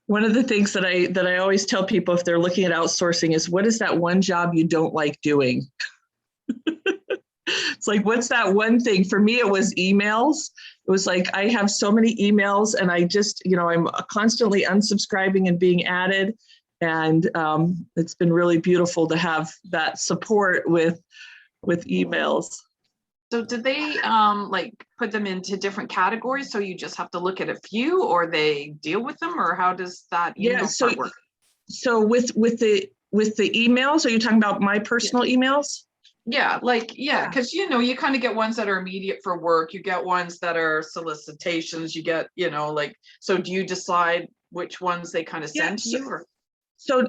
One of the things that I always tell people if they're looking at outsourcing is, what is that one job you don't like doing? It's like, what's that one thing? For me, it was emails. It was like, I have so many emails and I just, I'm constantly unsubscribing and being added. And it's been really beautiful to have that support with emails. So did they like put them into different categories? So you just have to look at a few, or they deal with them, or how does that email part work? So with the emails, are you talking about my personal emails? Yeah, because you kind of get ones that are immediate for work. You get ones that are solicitations. You get, so do you decide which ones they kind of send to you? Or?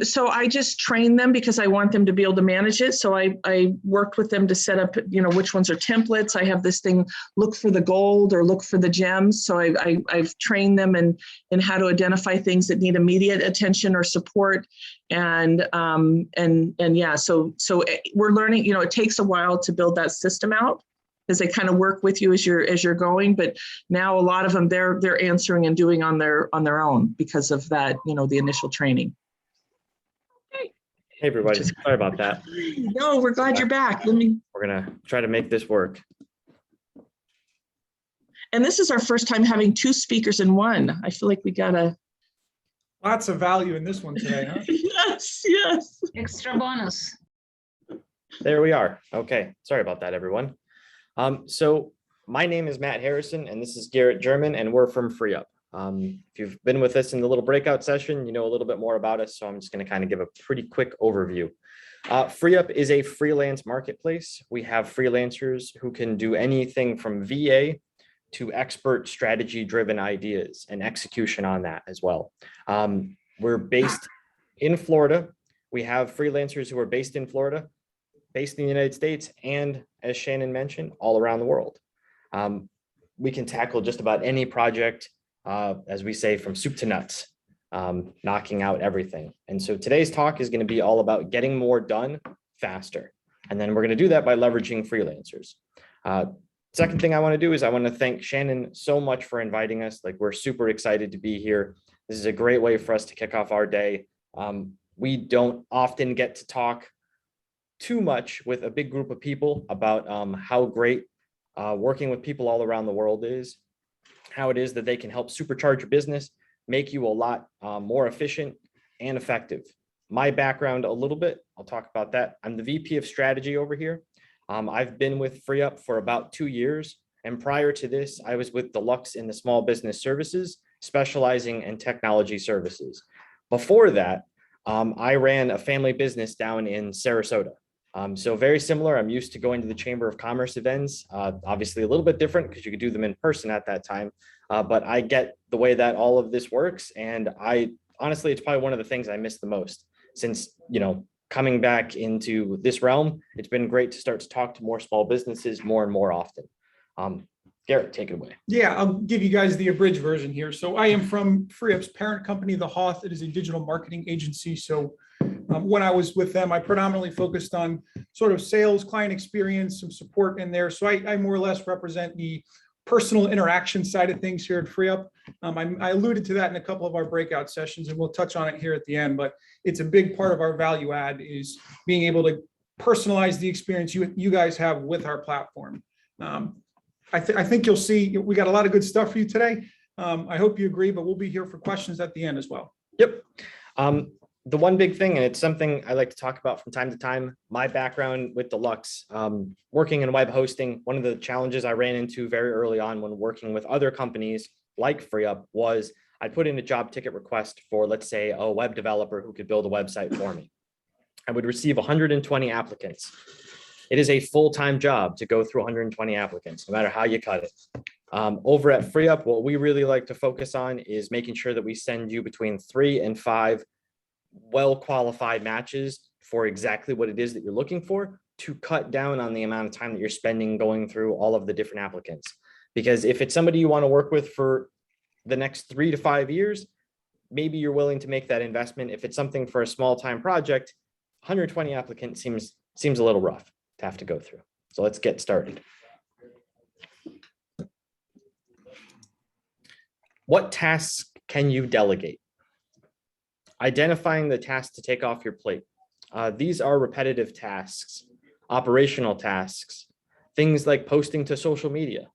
So I just train them because I want them to be able to manage it. So I worked with them to set up, which ones are templates. I have this thing, look for the gold or look for the gems. So I've trained them in how to identify things that need immediate attention or support. And yeah, so we're learning, it takes a while to build that system out, because they kind of work with you as you're going. But now a lot of them, they're answering and doing on their own because of that, the initial training. Hey everybody, sorry about that. No, we're glad you're back. We're gonna try to make this work. And this is our first time having two speakers in one. I feel like we gotta. Lots of value in this one today, huh? Yes. Extra bonus. There we are. Okay, sorry about that, everyone. So my name is Matt Harrison, and this is Garrett German, and we're from FreeUp. If you've been with us in the little breakout session, you know a little bit more about us, so I'm just going to kind of give a pretty quick overview. FreeUp is a freelance marketplace. We have freelancers who can do anything from VA to expert strategy-driven ideas and execution on that as well. We're based in Florida. We have freelancers who are based in Florida, based in the United States, and as Shannon mentioned, all around the world. We can tackle just about any project, as we say, from soup to nuts, knocking out everything. And so today's talk is going to be all about getting more done faster. And then we're going to do that by leveraging freelancers. Second thing I want to do is I want to thank Shannon so much for inviting us. Like, we're super excited to be here. This is a great way for us to kick off our day. We don't often get to talk too much with a big group of people about how great working with people all around the world is, how it is that they can help supercharge your business, make you a lot more efficient and effective. My background a little bit, I'll talk about that. I'm the VP of strategy over here. I've been with FreeUp for about 2 years. And prior to this, I was with Deluxe in the small business services, specializing in technology services. Before that, I ran a family business down in Sarasota. So very similar. I'm used to going to the Chamber of Commerce events, obviously a little bit different because you could do them in person at that time. But I get the way that all of this works. And honestly, it's probably one of the things I miss the most since, coming back into this realm. It's been great to start to talk to more small businesses more and more often. Garrett, take it away. Yeah, I'll give you guys the abridged version here. So I am from FreeUp's parent company, The Hoth. It is a digital marketing agency. So when I was with them, I predominantly focused on sort of sales, client experience, some support in there. So I more or less represent the personal interaction side of things here at FreeUp. I alluded to that in a couple of our breakout sessions, and we'll touch on it here at the end, but it's a big part of our value add is being able to personalize the experience you guys have with our platform. I think you'll see we got a lot of good stuff for you today. I hope you agree, but we'll be here for questions at the end as well. Yep. The one big thing, and it's something I like to talk about from time to time, my background with Deluxe, working in web hosting, one of the challenges I ran into very early on when working with other companies like FreeUp was I'd put in a job ticket request for, let's say, a web developer who could build a website for me. I would receive 120 applicants. It is a full-time job to go through 120 applicants, no matter how you cut it. Over at FreeUp, what we really like to focus on is making sure that we send you between 3 and 5 well-qualified matches for exactly what it is that you're looking for, to cut down on the amount of time that you're spending going through all of the different applicants. Because if it's somebody you want to work with for the next 3 to 5 years, maybe you're willing to make that investment. If it's something for a small-time project, 120 applicants seems a little rough to have to go through. So let's get started. What tasks can you delegate? Identifying the tasks to take off your plate. These are repetitive tasks, operational tasks, things like posting to social media,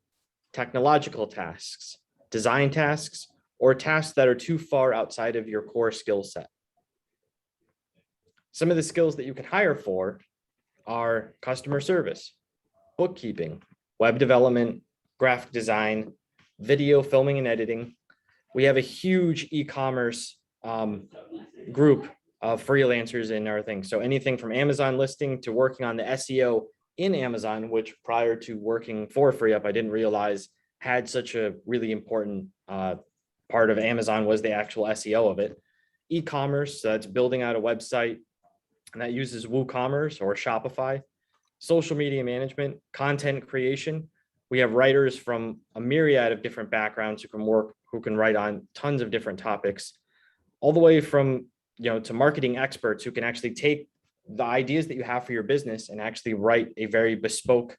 technological tasks, design tasks, or tasks that are too far outside of your core skill set. Some of the skills that you can hire for are customer service, bookkeeping, web development, graphic design, video filming and editing. We have a huge e-commerce group of freelancers in our thing. So anything from Amazon listing to working on the SEO in Amazon, which prior to working for FreeUp, I didn't realize had such a really important part of Amazon was the actual SEO of it. E-commerce, so that's building out a website and that uses WooCommerce or Shopify. Social media management, content creation. We have writers from a myriad of different backgrounds who can write on tons of different topics, all the way from, to marketing experts who can actually take the ideas that you have for your business and actually write a very bespoke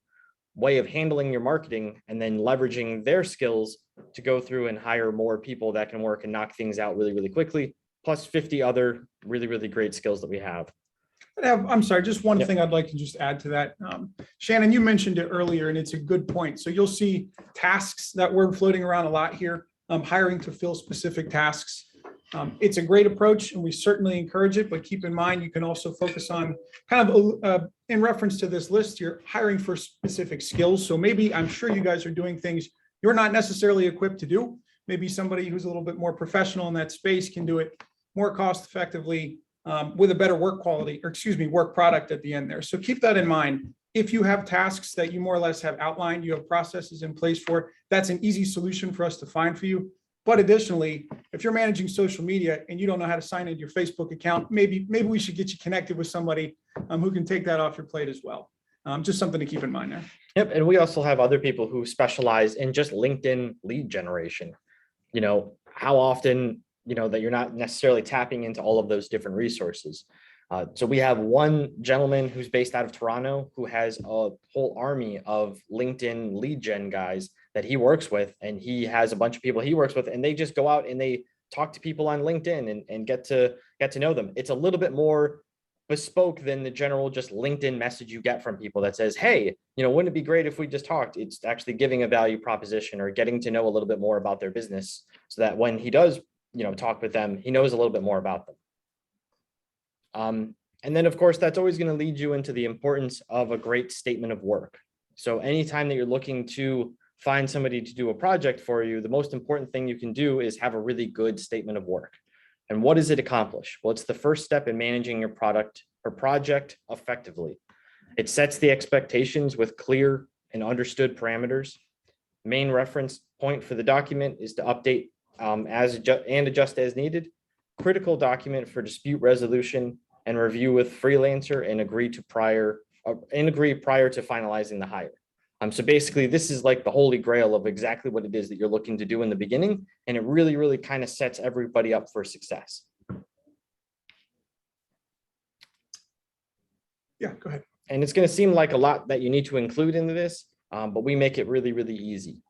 way of handling your marketing and then leveraging their skills to go through and hire more people that can work and knock things out really, really quickly, plus 50 other really, really great skills that we have. I'm sorry, just one thing I'd like to just add to that. Shannon, you mentioned it earlier, and it's a good point. So you'll see tasks that we're floating around a lot here, hiring to fill specific tasks. It's a great approach, and we certainly encourage it, but keep in mind, you can also focus on kind of in reference to this list, you're hiring for specific skills. So maybe I'm sure you guys are doing things you're not necessarily equipped to do. Maybe somebody who's a little bit more professional in that space can do it more cost effectively, with a better work quality, or work product at the end there. So keep that in mind. If you have tasks that you more or less have outlined, you have processes in place for it, that's an easy solution for us to find for you. But additionally, if you're managing social media and you don't know how to sign into your Facebook account, maybe we should get you connected with somebody who can take that off your plate as well. Just something to keep in mind there. Yep, and we also have other people who specialize in just LinkedIn lead generation. How often that you're not necessarily tapping into all of those different resources. So we have one gentleman who's based out of Toronto who has a whole army of LinkedIn lead gen guys that he works with, and he has a bunch of people he works with, and they just go out and they talk to people on LinkedIn and get to know them. It's a little bit more bespoke than the general just LinkedIn message you get from people that says, hey, wouldn't it be great if we just talked? It's actually giving a value proposition or getting to know a little bit more about their business so that when he does talk with them, he knows a little bit more about them. And then, of course, that's always going to lead you into the importance of a great statement of work. So anytime that you're looking to find somebody to do a project for you, the most important thing you can do is have a really good statement of work. And what does it accomplish? Well, it's the first step in managing your product or project effectively. It sets the expectations with clear and understood parameters. Main reference point for the document is to update and adjust as needed. Critical document for dispute resolution and review with freelancer and agree prior to finalizing the hire. So basically, this is like the holy grail of exactly what it is that you're looking to do in the beginning, and it really, really kind of sets everybody up for success. Yeah, go ahead. And it's going to seem like a lot that you need to include into this, but we make it really, really easy.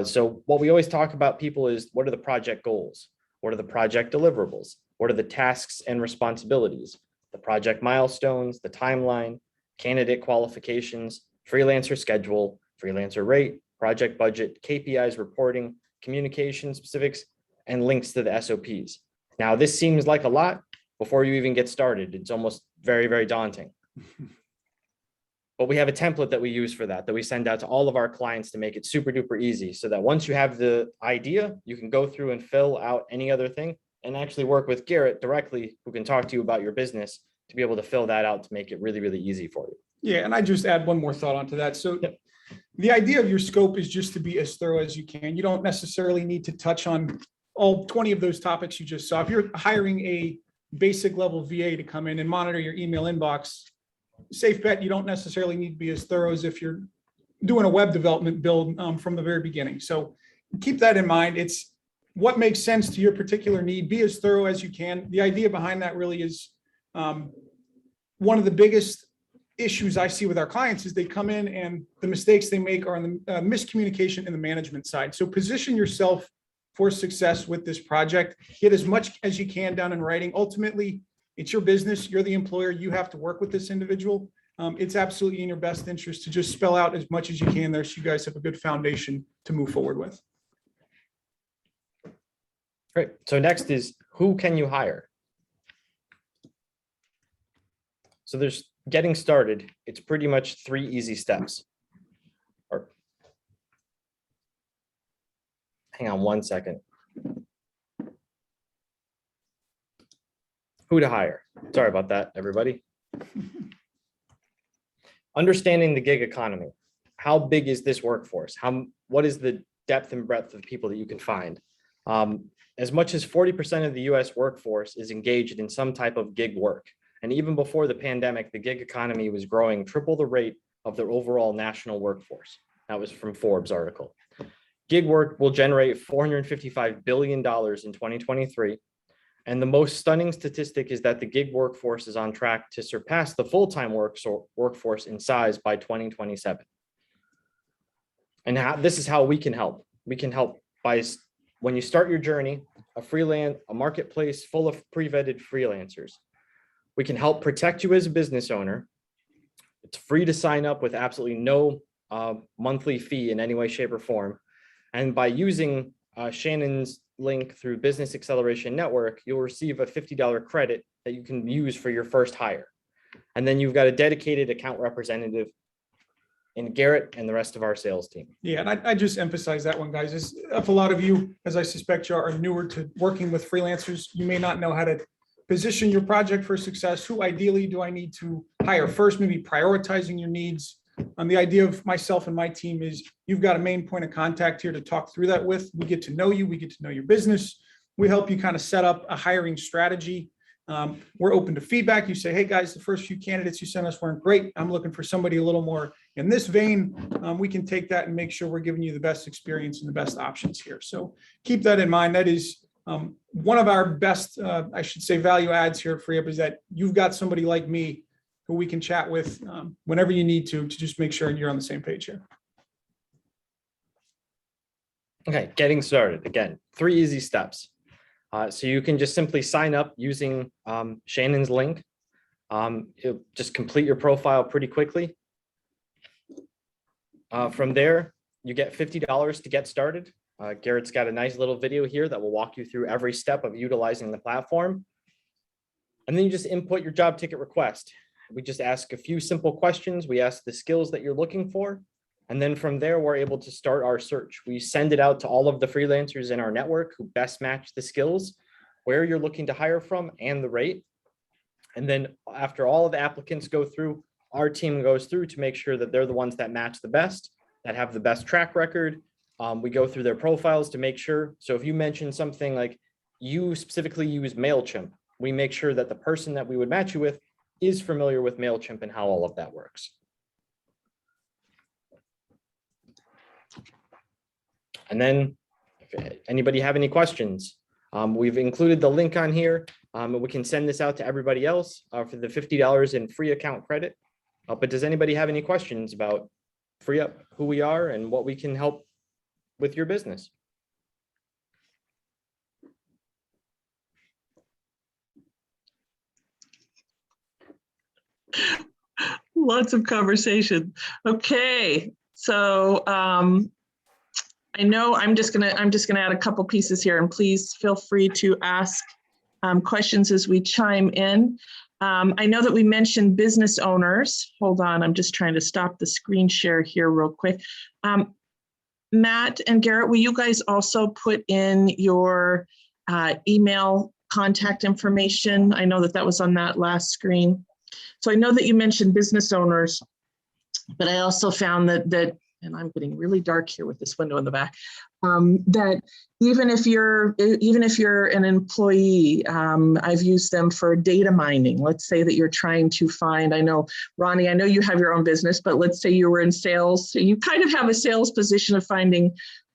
So what we always talk about people is, what are the project goals? What are the project deliverables? What are the tasks and responsibilities? The project milestones, the timeline, candidate qualifications, freelancer schedule, freelancer rate, project budget, KPIs reporting, communication specifics, and links to the SOPs. Now, this seems like a lot before you even get started. It's almost very, very daunting. But we have a template that we use for that we send out to all of our clients to make it super duper easy, so that once you have the idea, you can go through and fill out any other thing and actually work with Garrett directly, who can talk to you about your business to be able to fill that out to make it really, really easy for you. Yeah, and I just add one more thought onto that. So the idea of your scope is just to be as thorough as you can. You don't necessarily need to touch on all 20 of those topics you just saw. If you're hiring a basic level VA to come in and monitor your email inbox, safe bet you don't necessarily need to be as thorough as if you're doing a web development build from the very beginning. So keep that in mind. It's what makes sense to your particular need. Be as thorough as you can. The idea behind that really is one of the biggest issues I see with our clients is they come in and the mistakes they make are on the miscommunication in the management side. So position yourself for success with this project. Get as much as you can down in writing. Ultimately, it's your business. You're the employer. You have to work with this individual. It's absolutely in your best interest to just spell out as much as you can there so you guys have a good foundation to move forward with. Great. So next is, who can you hire? So there's getting started. It's pretty much 3 easy steps. Or hang on one second. Who to hire? Sorry about that, everybody. Understanding the gig economy. How big is this workforce? What is the depth and breadth of people that you can find? As much as 40% of the US workforce is engaged in some type of gig work. And even before the pandemic, the gig economy was growing triple the rate of the overall national workforce. That was from Forbes article. Gig work will generate $455 billion in 2023. And the most stunning statistic is that the gig workforce is on track to surpass the full-time workforce in size by 2027. And this is how we can help. We can help by, when you start your journey, a marketplace full of pre-vetted freelancers. We can help protect you as a business owner. It's free to sign up with absolutely no monthly fee in any way, shape, or form. And by using Shannon's link through Business Acceleration Network, you'll receive a $50 credit that you can use for your first hire. And then you've got a dedicated account representative in Garrett and the rest of our sales team. Yeah, and I just emphasize that one, guys, is if a lot of you, as I suspect you are newer to working with freelancers, you may not know how to position your project for success. Who ideally do I need to hire first? Maybe prioritizing your needs. The idea of myself and my team is you've got a main point of contact here to talk through that with. We get to know you. We get to know your business. We help you kind of set up a hiring strategy. We're open to feedback. You say, hey guys, the first few candidates you sent us weren't great. I'm looking for somebody a little more in this vein. We can take that and make sure we're giving you the best experience and the best options here. So keep that in mind. That is one of our best, I should say, value adds here at FreeUp is that you've got somebody like me who we can chat with whenever you need to just make sure you're on the same page here. Okay, getting started. Again, 3 easy steps. So you can just simply sign up using Shannon's link. It'll just complete your profile pretty quickly. From there, you get $50 to get started. Garrett's got a nice little video here that will walk you through every step of utilizing the platform. And then you just input your job ticket request. We just ask a few simple questions. We ask the skills that you're looking for. And then from there, we're able to start our search. We send it out to all of the freelancers in our network who best match the skills, where you're looking to hire from, and the rate. And then after all of the applicants go through, our team goes through to make sure that they're the ones that match the best, that have the best track record. We go through their profiles to make sure. So if you mention something like you specifically use MailChimp, we make sure that the person that we would match you with is familiar with MailChimp and how all of that works. And then if anybody have any questions, we've included the link on here. And we can send this out to everybody else for the $50 in free account credit. But does anybody have any questions about FreeUp, who we are, and what we can help with your business? Lots of conversation. Okay, so I know I'm just gonna add a couple pieces here, and please feel free to ask questions as we chime in. I know that we mentioned business owners. Hold on, I'm just trying to stop the screen share here real quick. Matt and Garrett, will you guys also put in your email contact information? I know that that was on that last screen. So I know that you mentioned business owners, but I also found that, and I'm getting really dark here with this window in the back, that even if you're an employee, I've used them for data mining. Let's say that you're trying to find, I know, Ronnie, I know you have your own business, but let's say you were in sales. So you kind of have a sales position of finding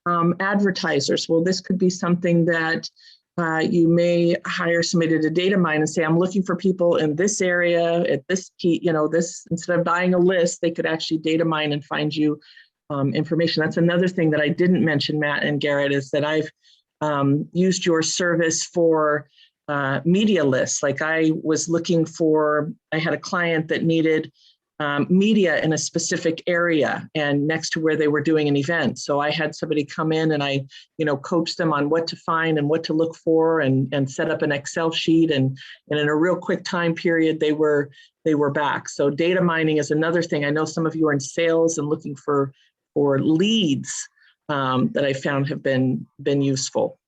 advertisers. Well, this could be something that you may hire somebody to data mine and say, I'm looking for people in this area at this key, this, instead of buying a list, they could actually data mine and find you information. That's another thing that I didn't mention, Matt and Garrett, is that I've used your service for media lists. Like I had a client that needed media in a specific area and next to where they were doing an event. So I had somebody come in and I, coached them on what to find and what to look for and set up an Excel sheet. And in a real quick time period, they were back. So data mining is another thing. I know some of you are in sales and looking for leads that I found have been useful,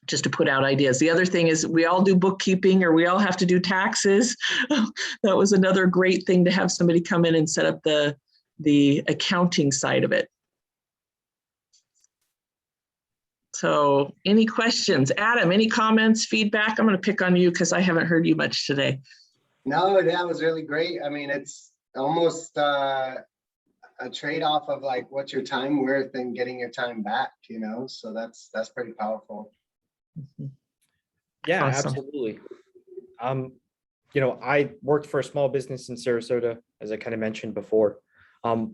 just to put out ideas. The other thing is we all do bookkeeping or we all have to do taxes. That was another great thing to have somebody come in and set up the accounting side of it. So any questions? Adam, any comments, feedback? I'm going to pick on you because I haven't heard you much today. No, that was really great. I mean, it's almost a trade-off of like what's your time worth and getting your time back, so that's pretty powerful. Yeah, Awesome. absolutely. I worked for a small business in Sarasota, as I kind of mentioned before.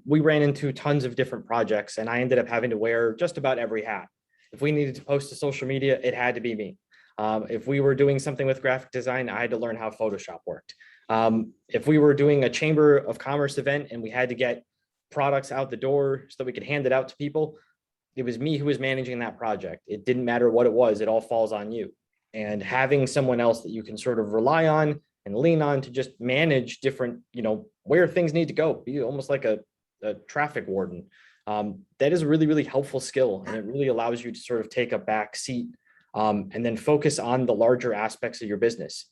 We ran into tons of different projects and I ended up having to wear just about every hat. If we needed to post to social media, it had to be me. If we were doing something with graphic design, I had to learn how Photoshop worked. If we were doing a Chamber of Commerce event and we had to get products out the door so that we could hand it out to people, it was me who was managing that project. It didn't matter what it was, it all falls on you. And having someone else that you can sort of rely on and lean on to just manage different, where things need to go, be almost like a traffic warden. That is a really, really helpful skill. And it really allows you to sort of take a back seat and then focus on the larger aspects of your business.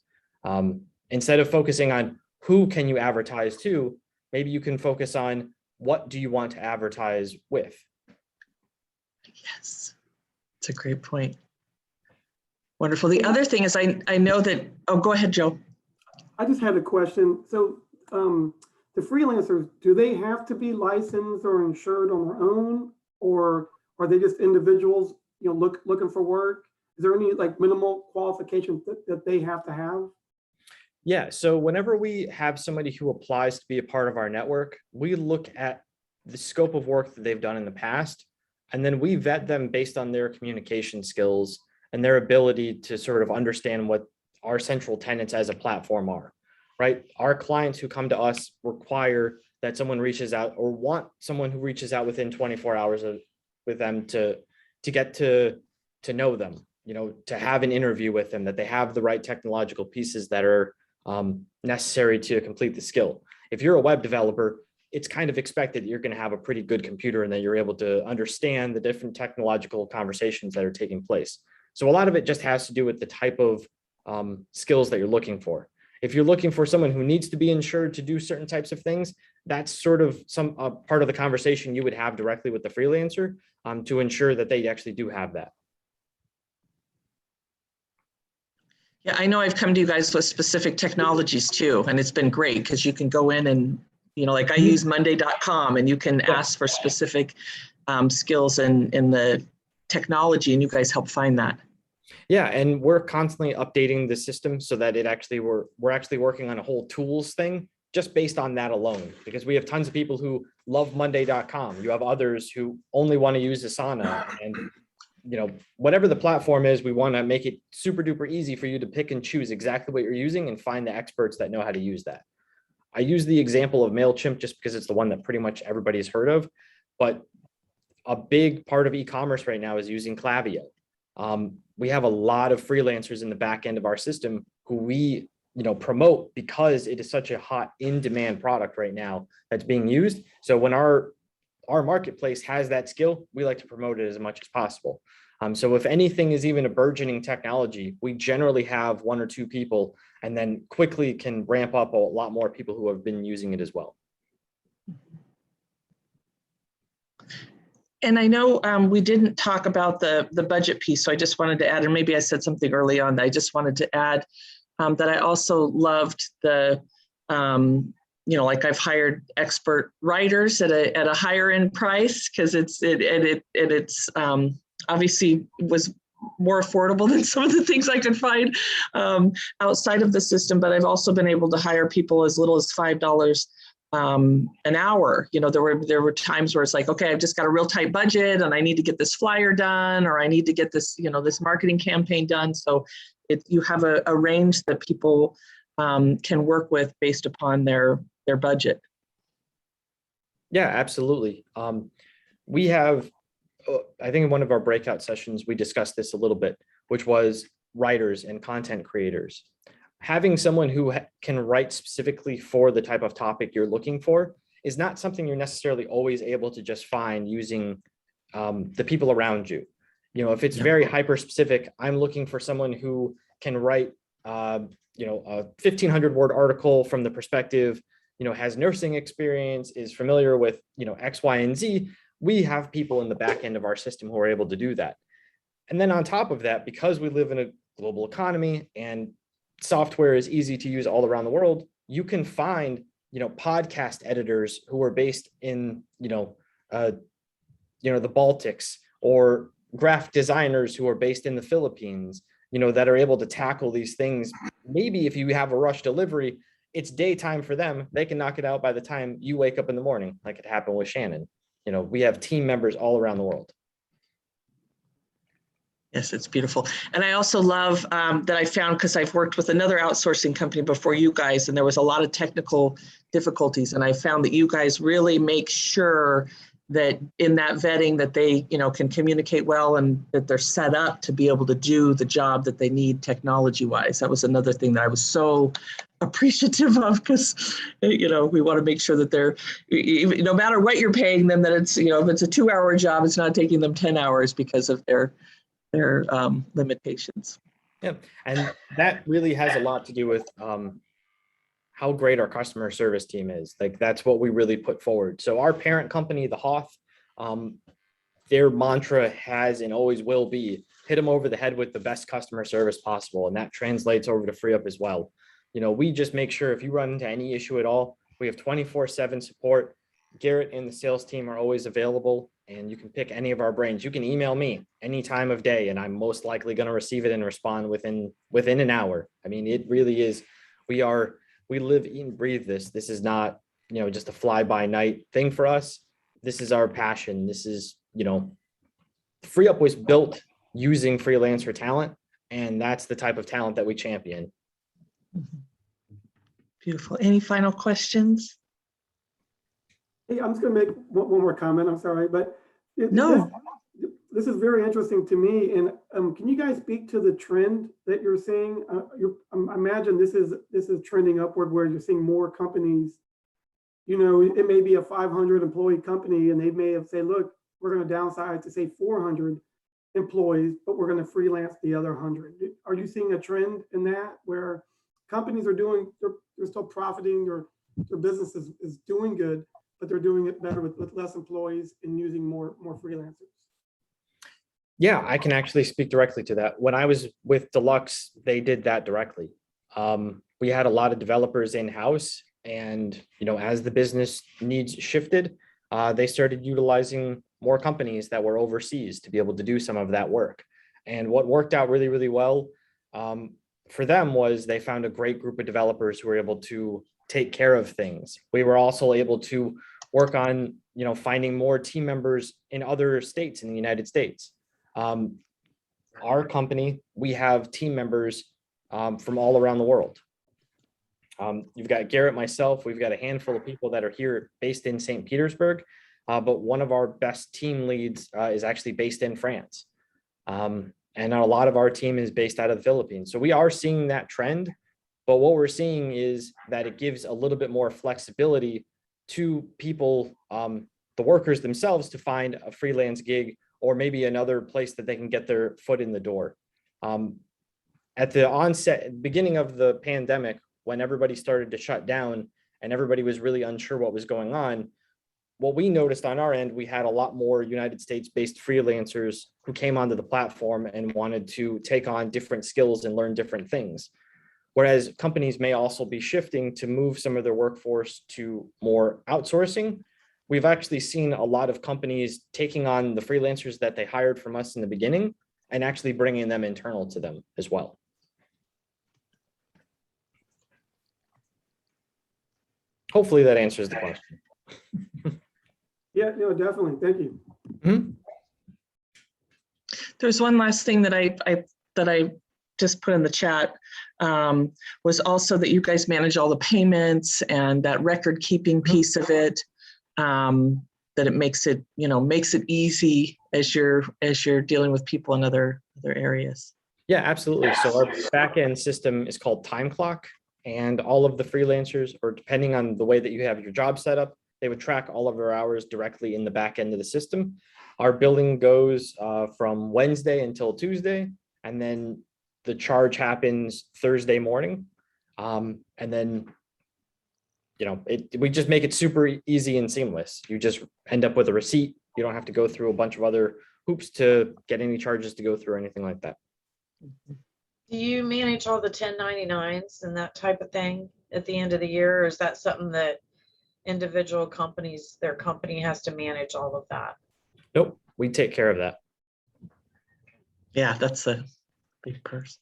Instead of focusing on who can you advertise to, maybe you can focus on what do you want to advertise with. Yes, it's a great point. Wonderful. The other thing is I know that, oh, go ahead, Joe. I just had a question. So the freelancers, do they have to be licensed or insured on their own, or are they just individuals, looking for work? Is there any like minimal qualifications that they have to have? Yeah, so whenever we have somebody who applies to be a part of our network, we look at the scope of work that they've done in the past, and then we vet them based on their communication skills and their ability to sort of understand what our central tenets as a platform are, right? Our clients who come to us require that someone reaches out or want someone who reaches out within 24 hours with them to get to know them, to have an interview with them, that they have the right technological pieces that are necessary to complete the skill. If you're a web developer, it's kind of expected that you're going to have a pretty good computer and that you're able to understand the different technological conversations that are taking place. So a lot of it just has to do with the type of skills that you're looking for. If you're looking for someone who needs to be insured to do certain types of things, that's sort of some part of the conversation you would have directly with the freelancer to ensure that they actually do have that. Yeah, I know I've come to you guys with specific technologies too, and it's been great because you can go in and, like I use Monday.com and you can ask for specific skills in the technology and you guys help find that. Yeah, and we're constantly updating the system so that we're actually working on a whole tools thing just based on that alone, because we have tons of people who love Monday.com. You have others who only want to use Asana, and whatever the platform is, we want to make it super duper easy for you to pick and choose exactly what you're using and find the experts that know how to use that. I use the example of MailChimp just because it's the one that pretty much everybody's heard of, but a big part of e-commerce right now is using Klaviyo. We have a lot of freelancers in the back end of our system who we promote because it is such a hot in-demand product right now that's being used. So when our marketplace has that skill, we like to promote it as much as possible. So if anything is even a burgeoning technology, we generally have one or two people and then quickly can ramp up a lot more people who have been using it as well. And I know we didn't talk about the budget piece, so I just wanted to add, and maybe I said something early on that I just wanted to add that I also loved the, like I've hired expert writers at a higher end price because it's obviously was more affordable than some of the things I could find outside of the system. But I've also been able to hire people as little as $5 an hour. There were times where it's like, okay, I've just got a real tight budget and I need to get this flyer done, or I need to get this, this marketing campaign done. So you have a range that people can work with based upon their budget. Yeah, absolutely. We have, I think in one of our breakout sessions, we discussed this a little bit, which was writers and content creators. Having someone who can write specifically for the type of topic you're looking for is not something you're necessarily always able to just find using the people around you. If it's very hyper specific, I'm looking for someone who can write, a 1,500 word article from the perspective, has nursing experience, is familiar with, X, Y, and Z. We have people in the back end of our system who are able to do that. And then on top of that, because we live in a global economy and software is easy to use all around the world, you can find, podcast editors who are based in, the Baltics, or graphic designers who are based in the Philippines, that are able to tackle these things. Maybe if you have a rush delivery, it's daytime for them. They can knock it out by the time you wake up in the morning, like it happened with Shannon. We have team members all around the world. Yes, it's beautiful. And I also love that I found, because I've worked with another outsourcing company before you guys, and there was a lot of technical difficulties. And I found that you guys really make sure that in that vetting that they, can communicate well and that they're set up to be able to do the job that they need technology wise. That was another thing that I was so appreciative of, because, we want to make sure that they're, no matter what you're paying them, that it's, if it's a 2-hour job, it's not taking them 10 hours because of their limitations. Yeah, and that really has a lot to do with how great our customer service team is. Like, that's what we really put forward. So our parent company, the Hoth, their mantra has and always will be, hit them over the head with the best customer service possible. And that translates over to FreeUp as well. We just make sure if you run into any issue at all, we have 24/7 support. Garrett and the sales team are always available, and you can pick any of our brains. You can email me any time of day, and I'm most likely going to receive it and respond within an hour. I mean, it really is. We live, eat, and breathe this. This is not, just a fly by night thing for us. This is our passion. This is, FreeUp was built using freelancer talent, and that's the type of talent that we champion. Beautiful. Any final questions? Hey, I'm just going to make one more comment. I'm sorry, but No. This is very interesting to me. And can you guys speak to the trend that you're seeing? I imagine this is trending upward, where you're seeing more companies. It may be a 500 employee company, and they may have said, "Look, we're going to downsize to say 400 employees, but we're going to freelance the other 100." Are you seeing a trend in that, where companies are they're still profiting, or their business is doing good, but they're doing it better with less employees and using more freelancers? Yeah, I can actually speak directly to that. When I was with Deluxe, they did that directly. We had a lot of developers in-house, and as the business needs shifted, they started utilizing more companies that were overseas to be able to do some of that work. And what worked out really, really well for them was they found a great group of developers who were able to take care of things. We were also able to work on, finding more team members in other states in the United States. Our company, we have team members from all around the world. You've got Garrett, myself, we've got a handful of people that are here based in St. Petersburg, but one of our best team leads is actually based in France. And a lot of our team is based out of the Philippines. So we are seeing that trend, but what we're seeing is that it gives a little bit more flexibility to people, the workers themselves, to find a freelance gig, or maybe another place that they can get their foot in the door. At the beginning of the pandemic, when everybody started to shut down and everybody was really unsure what was going on, what we noticed on our end, we had a lot more United States-based freelancers who came onto the platform and wanted to take on different skills and learn different things. Whereas companies may also be shifting to move some of their workforce to more outsourcing. We've actually seen a lot of companies taking on the freelancers that they hired from us in the beginning and actually bringing them internal to them as well. hopefully that answers the question. Yeah, no, definitely. Thank you. There's one last thing that I just put in the chat, was also that you guys manage all the payments and that record keeping piece of it, that it makes it, makes it easy as you're dealing with people in other areas. Yeah, absolutely. So our backend system is called Time Clock, and all of the freelancers, or depending on the way that you have your job set up, they would track all of their hours directly in the back end of the system. Our billing goes from Wednesday until Tuesday, and then the charge happens Thursday morning. And then, we just make it super easy and seamless. You just end up with a receipt. You don't have to go through a bunch of other hoops to get any charges to go through or anything like that. Do you manage all the 1099s and that type of thing at the end of the year? Or is that something that individual companies, their company has to manage all of that? Nope, we take care of that. Yeah, that's a big purse.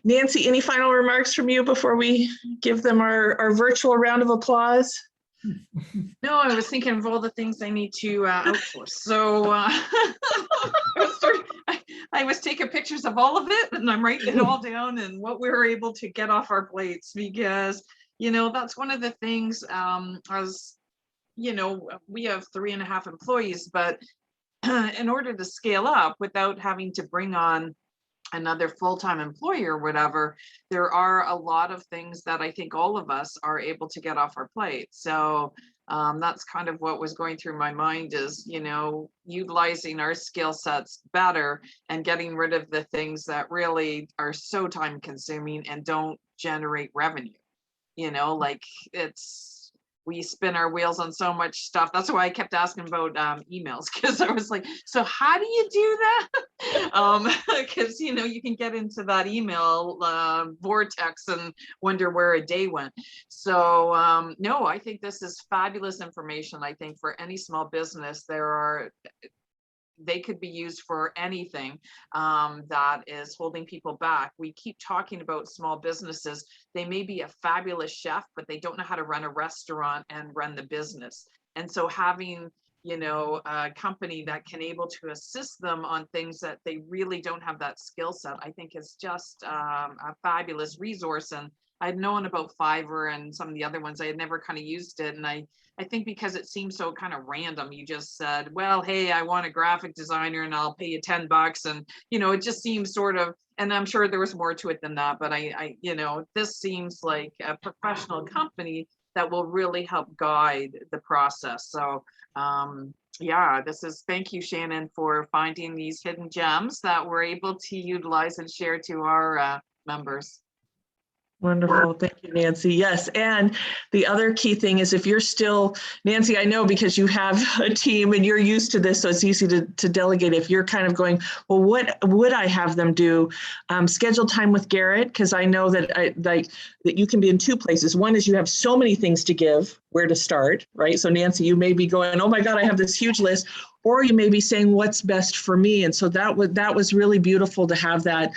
Nancy, any final remarks from you before we give them our virtual round of applause? No, I was thinking of all the things I need to outsource. So I was taking pictures of all of it, and I'm writing it all down and what we were able to get off our plates, because that's one of the things. As we have 3.5 employees, but in order to scale up without having to bring on another full-time employee or whatever, there are a lot of things that I think all of us are able to get off our plate. So that's kind of what was going through my mind is, utilizing our skill sets better and getting rid of the things that really are so time consuming and don't generate revenue. Like we spin our wheels on so much stuff. That's why I kept asking about emails, because I was like, so how do you do that? Because you can get into that email vortex and wonder where a day went. So no, I think this is fabulous information. I think for any small business, they could be used for anything that is holding people back. We keep talking about small businesses. They may be a fabulous chef, but they don't know how to run a restaurant and run the business. And so having, a company that can able to assist them on things that they really don't have that skill set, I think is just a fabulous resource. And I'd known about Fiverr and some of the other ones. I had never kind of used it. And I think because it seems so kind of random, you just said, well, hey, I want a graphic designer and I'll pay you $10. And, it just seems sort of, and I'm sure there was more to it than that, but I this seems like a professional company that will really help guide the process. So thank you, Shannon, for finding these hidden gems that we're able to utilize and share to our members. Wonderful. Thank you, Nancy. Yes. And the other key thing is if you're still, Nancy, I know because you have a team and you're used to this, so it's easy to delegate. If you're kind of going, well, what would I have them do? Schedule time with Garrett, because I know that that you can be in two places. One is you have so many things to give, where to start, right? So Nancy, you may be going, oh my God, I have this huge list. Or you may be saying, what's best for me? And so that was really beautiful to have that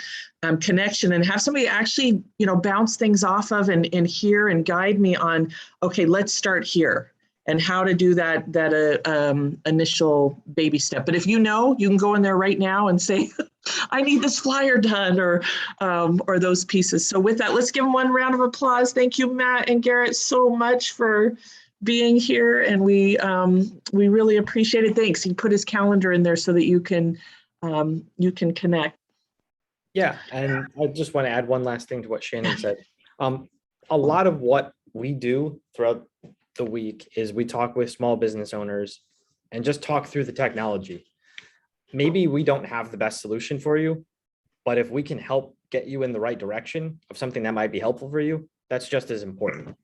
connection and have somebody actually, bounce things off of and hear and guide me on, okay, let's start here and how to do that initial baby step. But if you can go in there right now and say, I need this flyer done or those pieces. So with that, let's give them one round of applause. Thank you, Matt and Garrett, so much for being here, and we really appreciate it. Thanks. He put his calendar in there so that you can connect. Yeah, and I just want to add one last thing to what Shannon said. A lot of what we do throughout the week is we talk with small business owners and just talk through the technology. Maybe we don't have the best solution for you, but if we can help get you in the right direction of something that might be helpful for you, that's just as important.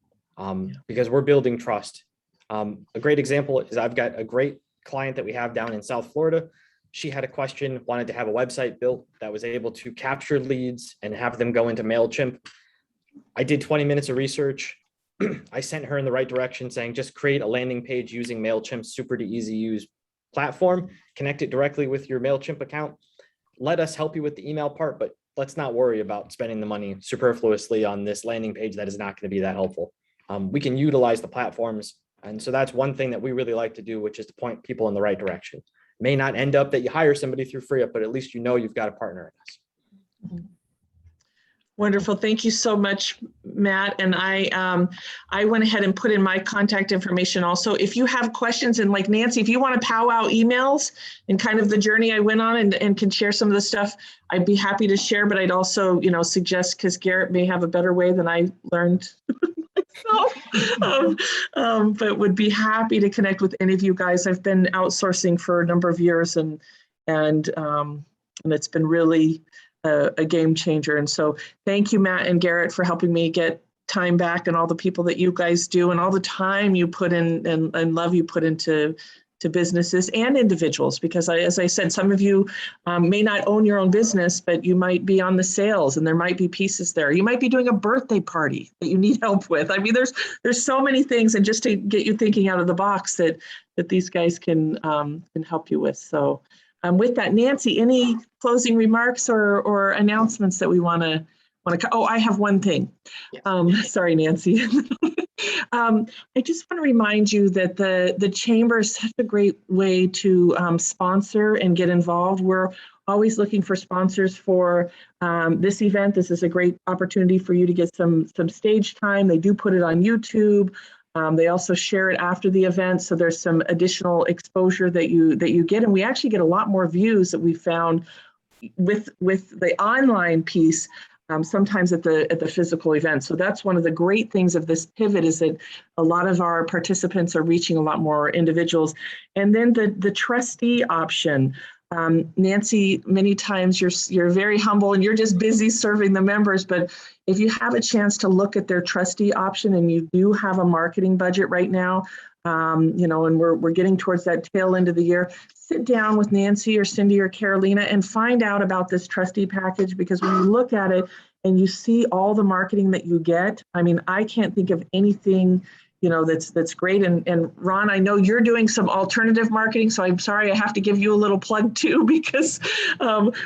Because we're building trust. A great example is I've got a great client that we have down in South Florida. She had a question, wanted to have a website built that was able to capture leads and have them go into MailChimp. I did 20 minutes of research. I sent her in the right direction saying, just create a landing page using MailChimp's super to easy use platform, connect it directly with your MailChimp account. Let us help you with the email part, but let's not worry about spending the money superfluously on this landing page that is not going to be that helpful. we can utilize the platforms. And so that's one thing that we really like to do, which is to point people in the right direction. May not end up that you hire somebody through FreeUp, but at least you know you've got a partner in us. Wonderful. Thank you so much, Matt. And I went ahead and put in my contact information also. If you have questions, and like Nancy, if you want to powwow emails and kind of the journey I went on and can share some of the stuff, I'd be happy to share, but I'd also, suggest, because Garrett may have a better way than I learned myself, but would be happy to connect with any of you guys. I've been outsourcing for a number of years and it's been really a game changer. And so thank you, Matt and Garrett, for helping me get time back, and all the people that you guys do and all the time you put in and love you put into businesses and individuals, because as I said, some of you may not own your own business, but you might be on the sales and there might be pieces there. You might be doing a birthday party that you need help with. I mean, there's so many things, and just to get you thinking out of the box that these guys can help you with. So with that, Nancy, any closing remarks or announcements that we want to? Oh, I have one thing. Yes. Sorry, Nancy. I just want to remind you that the Chamber is such a great way to sponsor and get involved. We're always looking for sponsors for this event. This is a great opportunity for you to get some stage time. They do put it on YouTube. They also share it after the event, so there's some additional exposure that you get, and we actually get a lot more views that we found with the online piece. Sometimes at the physical event. So that's one of the great things of this pivot, is that a lot of our participants are reaching a lot more individuals. And then the trustee option. Nancy, many times you're very humble and you're just busy serving the members, but if you have a chance to look at their trustee option, and you do have a marketing budget right now, and we're getting towards that tail end of the year, sit down with Nancy or Cindy or Carolina and find out about this trustee package, because when you look at it and you see all the marketing that you get, I mean, I can't think of anything, that's great. And Ron, I know you're doing some alternative marketing, so I'm sorry, I have to give you a little plug too, because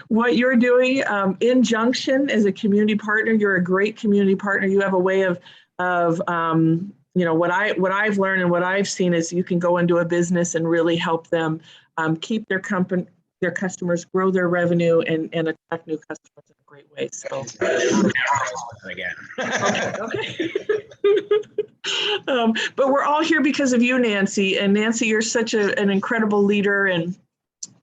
what you're doing in Junction as a community partner, you're a great community partner. You have a way of what I've learned and what I've seen is you can go into a business and really help them keep their customers, grow their revenue, and attract new customers in a great way. So again. Okay. But we're all here because of you, Nancy. And Nancy, you're such an incredible leader, and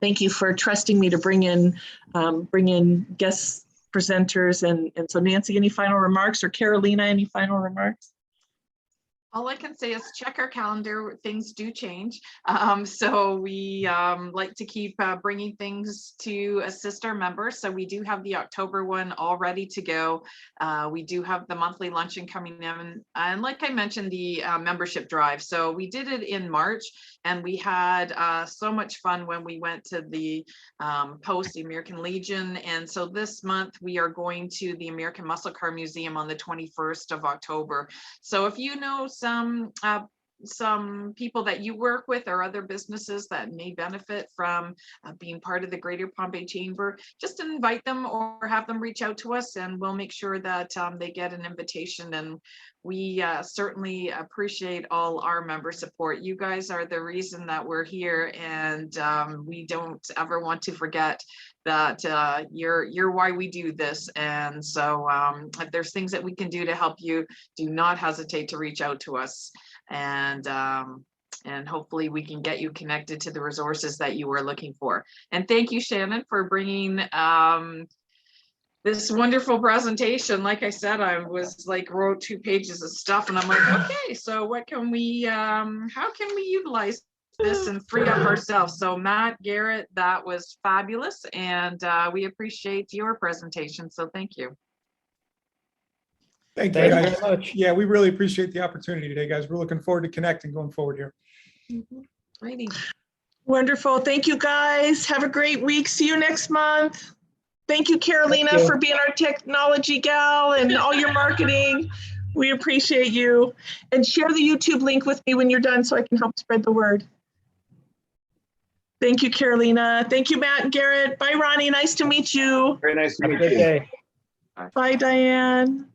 thank you for trusting me to bring in guest presenters. And so Nancy, any final remarks, or Carolina, any final remarks? All I can say is check our calendar. Things do change. So we like to keep bringing things to assist our members. So we do have the October one all ready to go. We do have the monthly luncheon coming in. And like I mentioned, the membership drive. So we did it in March, and we had so much fun when we went to the Post, the American Legion. And so this month we are going to the American Muscle Car Museum on the 21st of October. So if you know some people that you work with or other businesses that may benefit from being part of the Greater Palm Bay Chamber, just invite them or have them reach out to us, and we'll make sure that they get an invitation. And we certainly appreciate all our member support. You guys are the reason that we're here, and we don't ever want to forget that you're why we do this. And so if there's things that we can do to help you, do not hesitate to reach out to us. And hopefully we can get you connected to the resources that you were looking for. And thank you, Shannon, for bringing this wonderful presentation. Like I said, I was wrote 2 pages of stuff, and I'm like, okay, so what can we, how can we utilize this and free up ourselves? So Matt, Garrett, that was fabulous, and we appreciate your presentation. So thank you. Thank you, Thank you guys. very much. Yeah, we really appreciate the opportunity today, guys. We're looking forward to connecting going forward here. Righty. Wonderful. Thank you, guys. Have a great week. See you next month. Thank you, Carolina, Thank you. for being our technology gal and all your marketing. We appreciate you. And share the YouTube link with me when you're done so I can help spread the word. Thank you, Carolina. Thank you, Matt and Garrett. Bye, Ronnie. Nice to meet you. Very nice to Have a meet good you. day. Bye, Diane.